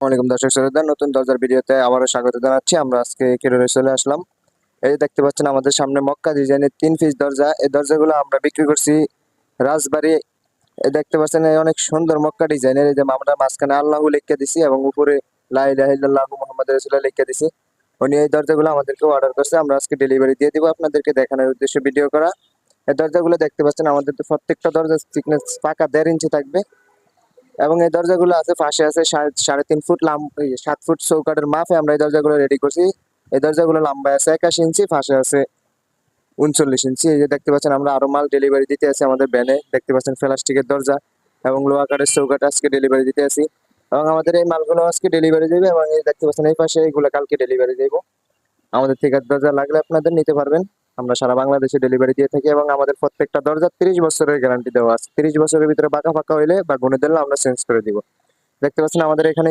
ওয়ালাইকুম দর্শক শ্রোতা, নতুন দরজার ভিডিওতে আবারও স্বাগত জানাচ্ছি। আমরা আজকে কিরোরে চলে আসলাম। এই যে দেখতে পাচ্ছেন আমাদের সামনে মক্কা ডিজাইনের 3 পিস দরজা। এই দরজাগুলো আমরা বিক্রি করছি রাজবাড়ী। এই দেখতে পাচ্ছেন এই অনেক সুন্দর মক্কা ডিজাইনের। এই যে আমরা মাঝখানে আল্লাহু লিখে দিছি এবং উপরে লা ইলাহা ইল্লাল্লাহু মুহাম্মাদুর রাসূলুল্লাহ লিখে দিছি। উনি এই দরজাগুলো আমাদেরকে অর্ডার করছে, আমরা আজকে ডেলিভারি দিয়ে দিব। আপনাদেরকে দেখানোর উদ্দেশ্যে ভিডিও করা। এই দরজাগুলো দেখতে পাচ্ছেন আমাদের তো প্রত্যেকটা দরজার থিকনেস পাকা 1.5 ইঞ্চি থাকবে এবং এই দরজাগুলো আছে পাশে আছে 3.5 ফুট 7 ফুট চৌকাঠের মাপে আমরা এই দরজাগুলো রেডি করছি। এই দরজাগুলো লম্বায় আছে 81 ইঞ্চি, পাশে আছে 39 ইঞ্চি। এই যে দেখতে পাচ্ছেন আমরা আরো মাল ডেলিভারি দিতে আছি আমাদের ভ্যানে। দেখতে পাচ্ছেন প্লাস্টিকের দরজা এবং লোহা কাঠের চৌকাঠ আজকে ডেলিভারি দিতে আছি এবং আমাদের এই মালগুলো আজকে ডেলিভারি দেবে এবং এই দেখতে পাচ্ছেন এই পাশে এইগুলো কালকে ডেলিভারি দেবো। আমাদের থেকে দরজা লাগলে আপনাদের নিতে পারবেন। আমরা সারা বাংলাদেশে ডেলিভারি দিয়ে থাকি এবং আমাদের প্রত্যেকটা দরজা 30 বছরের গ্যারান্টি দেওয়া আছে। 30 বছরের ভিতরে বাঁকা ফাঁকা হইলে বা গুনে দিলে আমরা চেঞ্জ করে দিব। দেখতে পাচ্ছেন আমাদের এখানে